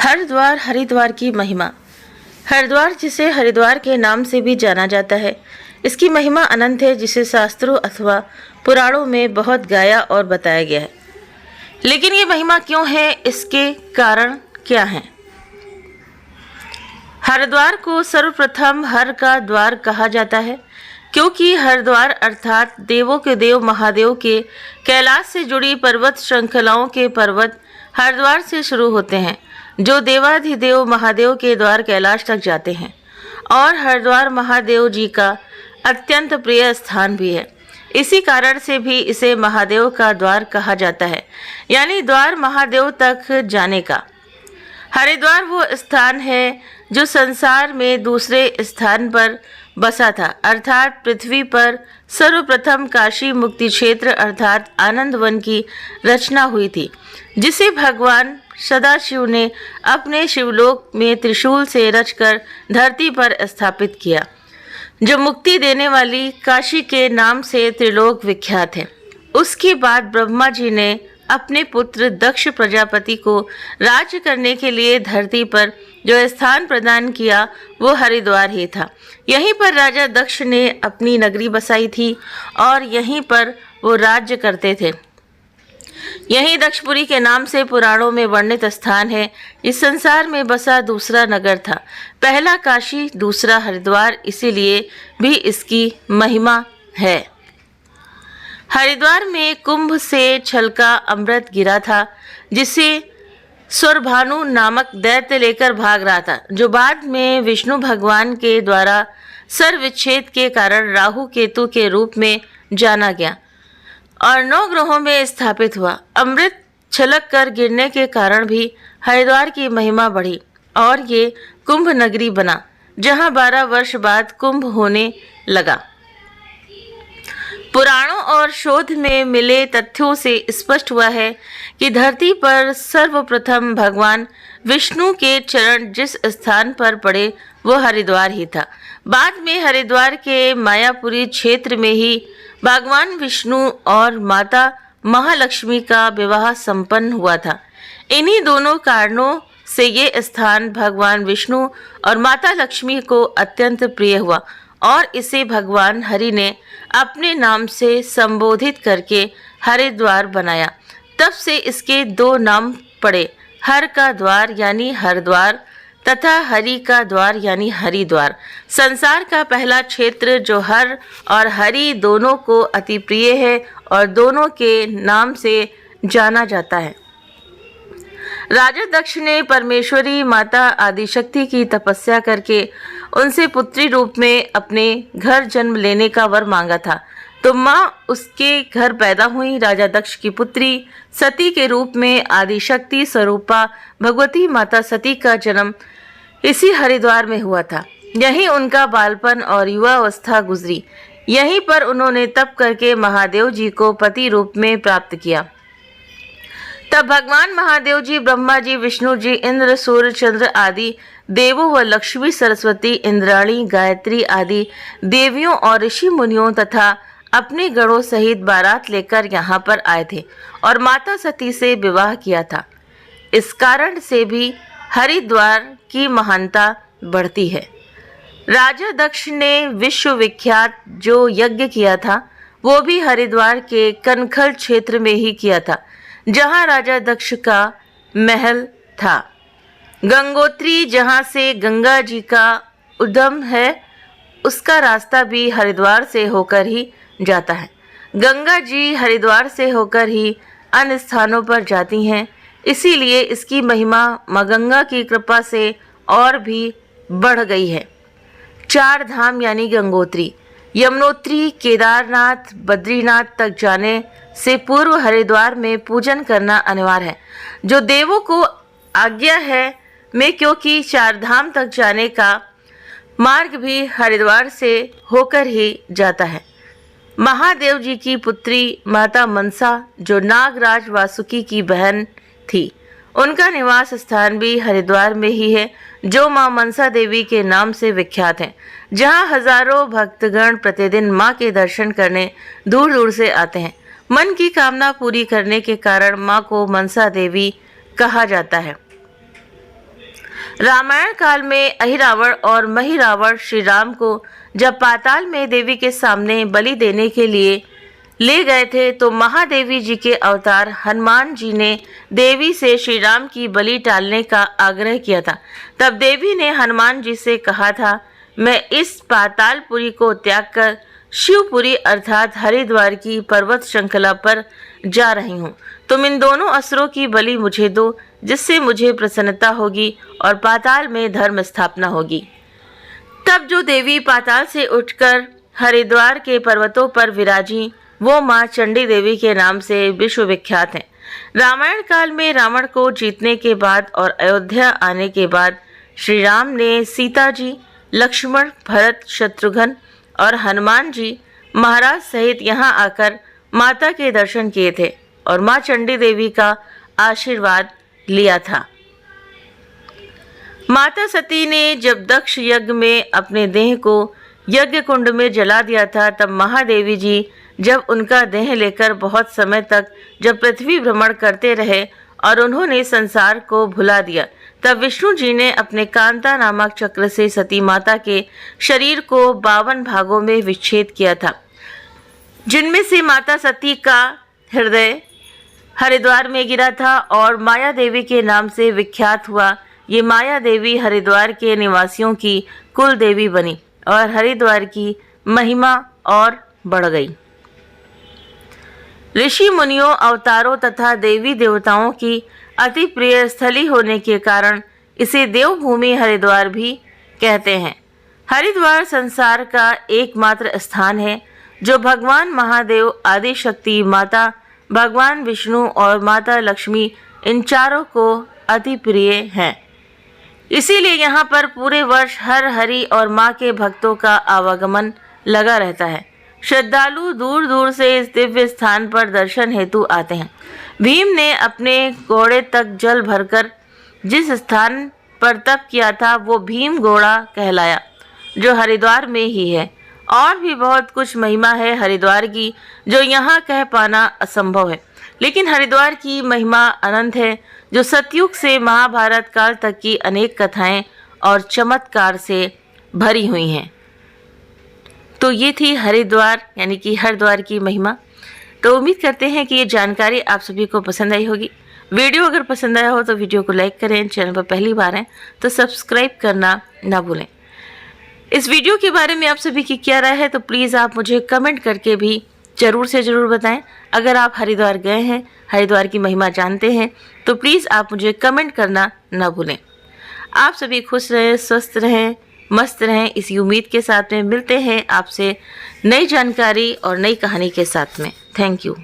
हरिद्वार हरिद्वार की महिमा। हरिद्वार, जिसे हरिद्वार के नाम से भी जाना जाता है, इसकी महिमा अनंत है, जिसे शास्त्रों अथवा पुराणों में बहुत गाया और बताया गया है। लेकिन ये महिमा क्यों है, इसके कारण क्या हैं? हरिद्वार को सर्वप्रथम हर का द्वार कहा जाता है, क्योंकि हरिद्वार अर्थात देवों के देव महादेव के कैलाश से जुड़ी पर्वत श्रृंखलाओं के पर्वत हरिद्वार से शुरू होते हैं, जो देवाधिदेव महादेव के द्वार कैलाश तक जाते हैं। और हरिद्वार महादेव जी का अत्यंत प्रिय स्थान भी है। इसी कारण से भी इसे महादेव का द्वार कहा जाता है, यानी द्वार महादेव तक जाने का। हरिद्वार वो स्थान है जो संसार में दूसरे स्थान पर बसा था, अर्थात पृथ्वी पर सर्वप्रथम काशी मुक्ति क्षेत्र अर्थात आनंद वन की रचना हुई थी, जिसे भगवान सदाशिव ने अपने शिवलोक में त्रिशूल से रचकर धरती पर स्थापित किया, जो मुक्ति देने वाली काशी के नाम से त्रिलोक विख्यात है। उसके बाद ब्रह्मा जी ने अपने पुत्र दक्ष प्रजापति को राज्य करने के लिए धरती पर जो स्थान प्रदान किया, वो हरिद्वार ही था। यहीं पर राजा दक्ष ने अपनी नगरी बसाई थी और यहीं पर वो राज्य करते थे। यही दक्षपुरी के नाम से पुराणों में वर्णित स्थान है। इस संसार में बसा दूसरा नगर था, पहला काशी, दूसरा हरिद्वार, इसीलिए भी इसकी महिमा है। हरिद्वार में कुंभ से छलका अमृत गिरा था, जिसे स्वरभानु नामक दैत्य लेकर भाग रहा था, जो बाद में विष्णु भगवान के द्वारा सर्वविच्छेद के कारण राहु केतु के रूप में जाना गया और 9 ग्रहों में स्थापित हुआ। अमृत छलक कर गिरने के कारण भी हरिद्वार की महिमा बढ़ी और ये कुंभ नगरी बना, जहां 12 वर्ष बाद कुंभ होने लगा। पुराणों और शोध में मिले तथ्यों से स्पष्ट हुआ है कि धरती पर सर्वप्रथम भगवान विष्णु के चरण जिस स्थान पर पड़े, वो हरिद्वार ही था। बाद में हरिद्वार के मायापुरी क्षेत्र में ही भगवान विष्णु और माता महालक्ष्मी का विवाह संपन्न हुआ था। इन्हीं दोनों कारणों से ये स्थान भगवान विष्णु और माता लक्ष्मी को अत्यंत प्रिय हुआ और इसे भगवान हरि ने अपने नाम से संबोधित करके हरिद्वार बनाया। तब से इसके 2 नाम पड़े, हर का द्वार यानी हरिद्वार तथा हरि का द्वार यानी हरिद्वार। संसार का पहला क्षेत्र जो हर और हरि दोनों को अति प्रिय है और दोनों के नाम से जाना जाता है। राजा दक्ष ने परमेश्वरी माता आदिशक्ति की तपस्या करके उनसे पुत्री रूप में अपने घर जन्म लेने का वर मांगा था, तो माँ उसके घर पैदा हुई। राजा दक्ष की पुत्री सती के रूप में आदिशक्ति स्वरूपा भगवती माता सती का जन्म इसी हरिद्वार में हुआ था। यहीं उनका बालपन और युवावस्था गुजरी। यहीं पर उन्होंने तप करके महादेव जी को पति रूप में प्राप्त किया। तब भगवान महादेव जी, ब्रह्मा जी, विष्णु जी, इंद्र, सूर्य, चंद्र आदि देवों व लक्ष्मी, सरस्वती, इंद्राणी, गायत्री आदि देवियों और ऋषि मुनियों तथा अपने गणों सहित बारात लेकर यहाँ पर आए थे और माता सती से विवाह किया था। इस कारण से भी हरिद्वार की महानता बढ़ती है। राजा दक्ष ने विश्वविख्यात जो यज्ञ किया था, वो भी हरिद्वार के कनखल क्षेत्र में ही किया था, जहाँ राजा दक्ष का महल था। गंगोत्री, जहाँ से गंगा जी का उद्गम है, उसका रास्ता भी हरिद्वार से होकर ही जाता है। गंगा जी हरिद्वार से होकर ही अन्य स्थानों पर जाती हैं, इसीलिए इसकी महिमा माँ गंगा की कृपा से और भी बढ़ गई है। 4 धाम यानी गंगोत्री, यमुनोत्री, केदारनाथ, बद्रीनाथ तक जाने से पूर्व हरिद्वार में पूजन करना अनिवार्य है, जो देवों को आज्ञा है में, क्योंकि 4 धाम तक जाने का मार्ग भी हरिद्वार से होकर ही जाता है। महादेव जी की पुत्री माता मनसा, जो नागराज वासुकी की बहन थी, उनका निवास स्थान भी हरिद्वार में ही है, जो मां मनसा देवी के नाम से विख्यात है, जहां हजारों भक्तगण प्रतिदिन मां के दर्शन करने दूर दूर से आते हैं। मन की कामना पूरी करने के कारण मां को मनसा देवी कहा जाता है। रामायण काल में अहिरावण और महिरावण श्री राम को जब पाताल में देवी के सामने बलि देने के लिए ले गए थे तो महादेवी जी के अवतार हनुमान जी ने देवी से श्री राम की बलि टालने का आग्रह किया था। तब देवी ने हनुमान जी से कहा था, मैं इस पातालपुरी को त्याग कर शिवपुरी अर्थात हरिद्वार की पर्वत श्रृंखला पर जा रही हूँ। तुम इन दोनों असुरों की बलि मुझे दो, जिससे मुझे प्रसन्नता होगी और पाताल में धर्म स्थापना होगी। तब जो देवी पाताल से उठकर हरिद्वार के पर्वतों पर विराजी वो माँ चंडी देवी के नाम से विश्व विख्यात हैं। रामायण काल में रावण को जीतने के बाद और अयोध्या आने के बाद श्री राम ने सीता जी, लक्ष्मण, भरत, शत्रुघ्न और हनुमान जी महाराज सहित यहाँ आकर माता के दर्शन किए थे और माँ चंडी देवी का आशीर्वाद लिया था। माता सती ने जब दक्ष यज्ञ में अपने देह को यज्ञ कुंड में जला दिया था, तब महादेवी जी जब उनका देह लेकर बहुत समय तक जब पृथ्वी भ्रमण करते रहे और उन्होंने संसार को भुला दिया, तब विष्णु जी ने अपने कांता नामक चक्र से सती माता के शरीर को 52 भागों में विच्छेद किया था, जिनमें से माता सती का हृदय हरिद्वार में गिरा था और माया देवी के नाम से विख्यात हुआ। ये माया देवी हरिद्वार के निवासियों की कुल देवी बनी और हरिद्वार की महिमा और बढ़ गई। ऋषि मुनियों, अवतारों तथा देवी देवताओं की अति प्रिय स्थली होने के कारण इसे देवभूमि हरिद्वार भी कहते हैं। हरिद्वार संसार का एकमात्र स्थान है जो भगवान महादेव, आदि शक्ति माता, भगवान विष्णु और माता लक्ष्मी इन चारों को अति प्रिय हैं। इसीलिए यहाँ पर पूरे वर्ष हर हरि और माँ के भक्तों का आवागमन लगा रहता है। श्रद्धालु दूर दूर से इस दिव्य स्थान पर दर्शन हेतु आते हैं। भीम ने अपने घोड़े तक जल भरकर जिस स्थान पर तप किया था वो भीम घोड़ा कहलाया, जो हरिद्वार में ही है। और भी बहुत कुछ महिमा है हरिद्वार की जो यहाँ कह पाना असंभव है, लेकिन हरिद्वार की महिमा अनंत है जो सतयुग से महाभारत काल तक की अनेक कथाएं और चमत्कार से भरी हुई हैं। तो ये थी हरिद्वार यानी कि हरिद्वार की महिमा। तो उम्मीद करते हैं कि ये जानकारी आप सभी को पसंद आई होगी। वीडियो अगर पसंद आया हो तो वीडियो को लाइक करें, चैनल पर पहली बार हैं तो सब्सक्राइब करना ना भूलें। इस वीडियो के बारे में आप सभी की क्या राय है तो प्लीज़ आप मुझे कमेंट करके भी ज़रूर से ज़रूर बताएं। अगर आप हरिद्वार गए हैं, हरिद्वार की महिमा जानते हैं तो प्लीज़ आप मुझे कमेंट करना ना भूलें। आप सभी खुश रहें, स्वस्थ रहें, मस्त रहें, इसी उम्मीद के साथ में मिलते हैं आपसे नई जानकारी और नई कहानी के साथ में। Thank you.